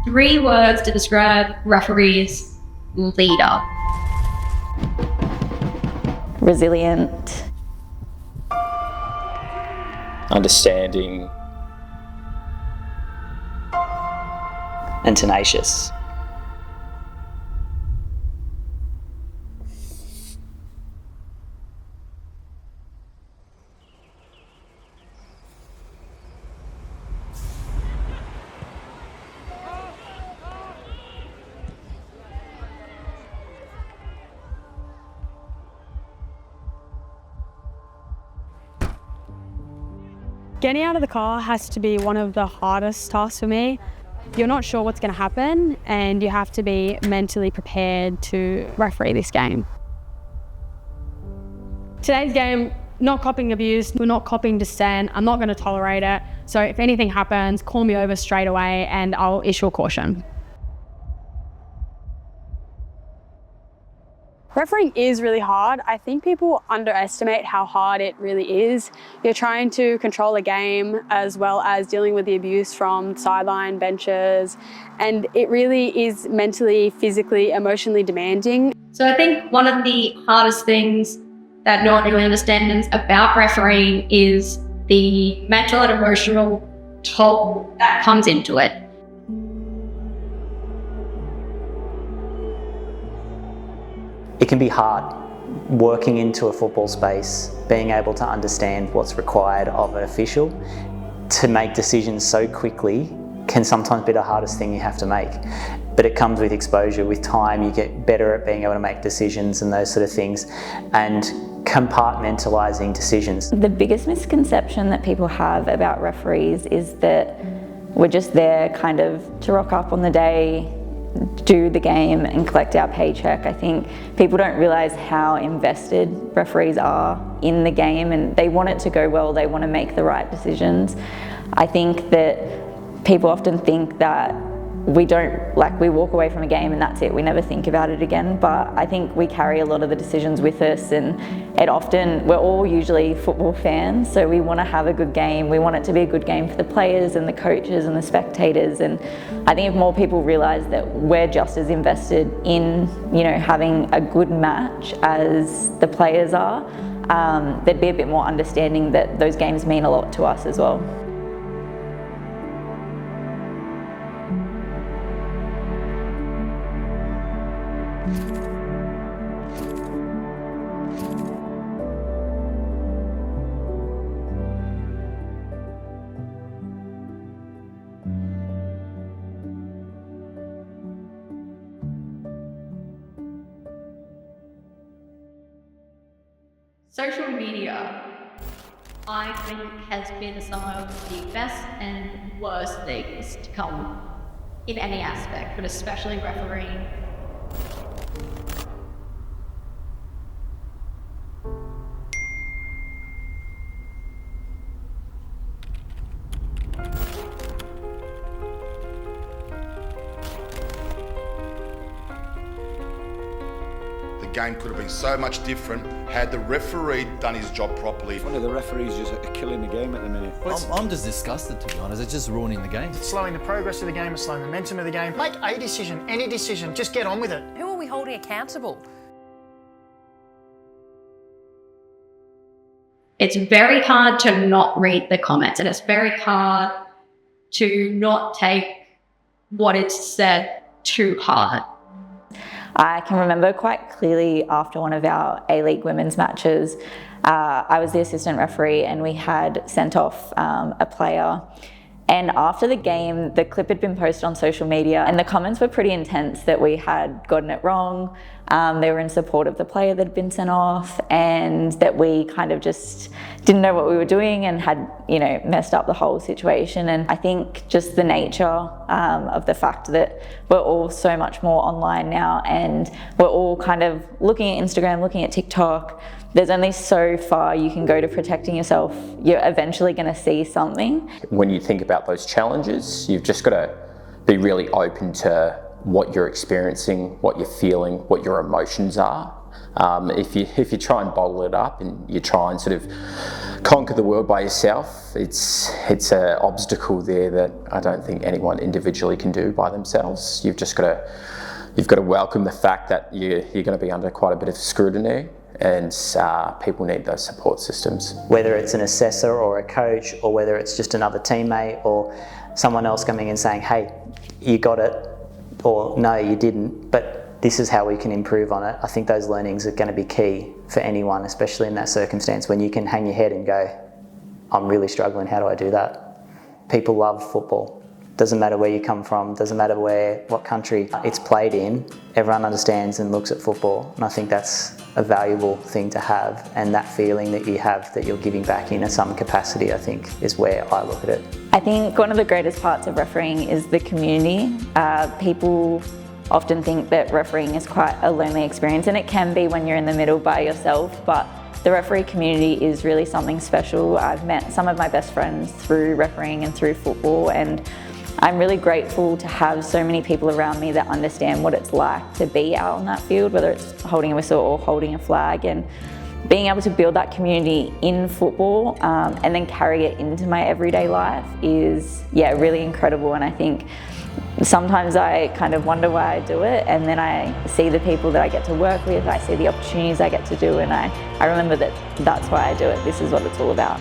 3 words to describe referees' leader. Resilient. Understanding. And tenacious. Getting out of the car has to be one of the hardest tasks for me. You're not sure what's going to happen and you have to be mentally prepared to referee this game. Today's game, not copying abuse, we're not copying dissent, I'm not going to tolerate it. So if anything happens, call me over straight away and I'll issue a caution. Refereeing is really hard. I think people underestimate how hard it really is. You're trying to control a game as well as dealing with the abuse from sideline benches, and it really is mentally, physically, emotionally demanding. So I think one of the hardest things that no one really understands about refereeing is the mental and emotional toll that comes into it. It can be hard working into a football space, being able to understand what's required of an official. To make decisions so quickly can sometimes be the hardest thing you have to make. But it comes with exposure. With time, you get better at being able to make decisions and those sort of things, and compartmentalising decisions. The biggest misconception that people have about referees is that we're just there kind of to rock up on the day, do the game and collect our paycheck. I think people don't realise how invested referees are in the game, and they want it to go well, they want to make the right decisions. I think that people often think that we walk away from a game and that's it, we never think about it again, but I think we carry a lot of the decisions with us, and we're all usually football fans, so we want to have a good game, we want it to be a good game for the players and the coaches and the spectators, and I think if more people realise that we're just as invested in, having a good match as the players are, there'd be a bit more understanding that those games mean a lot to us as well. Social media, I think, has been some of the best and worst things to come in any aspect, but especially refereeing. The game could have been so much different had the referee done his job properly. One of the referees just killing the game at the minute. I'm just disgusted, to be honest. It's just ruining the game. It's slowing the progress of the game, it's slowing the momentum of the game. Make a decision, any decision, just get on with it. Who are we holding accountable? It's very hard to not read the comments, and it's very hard to not take what it's said too hard. I can remember quite clearly after one of our A-League women's matches, I was the assistant referee and we had sent off a player. And after the game, the clip had been posted on social media and the comments were pretty intense that we had gotten it wrong. They were in support of the player that had been sent off, and that we kind of just didn't know what we were doing and had, messed up the whole situation. And I think just the nature of the fact that we're all so much more online now, and we're all kind of looking at Instagram, looking at TikTok. There's only so far you can go to protecting yourself. You're eventually going to see something. When you think about those challenges, you've just got to be really open to what you're experiencing, what you're feeling, what your emotions are. If you try and bottle it up and you try and sort of conquer conquer the world by yourself. It's an obstacle there that I don't think anyone individually can do by themselves. You've got to welcome the fact that you're going to be under quite a bit of scrutiny, and people need those support systems. Whether it's an assessor or a coach, or whether it's just another teammate or someone else coming and saying, hey, you got it, or no, you didn't, but this is how we can improve on it. I think those learnings are going to be key for anyone, especially in that circumstance when you can hang your head and go, I'm really struggling, how do I do that? People love football. Doesn't matter where you come from, doesn't matter what country it's played in, everyone understands and looks at football, and I think that's a valuable thing to have, and that feeling that you have that you're giving back in some capacity, I think, is where I look at it. I think one of the greatest parts of refereeing is the community. People often think that refereeing is quite a lonely experience, and it can be when you're in the middle by yourself, but the referee community is really something special. I've met some of my best friends through refereeing and through football, and I'm really grateful to have so many people around me that understand what it's like to be out on that field, whether it's holding a whistle or holding a flag, and being able to build that community in football and then carry it into my everyday life is, really incredible. And I think sometimes I kind of wonder why I do it, and then I see the people that I get to work with, I see the opportunities I get to do, and I remember that that's why I do it. This is what it's all about.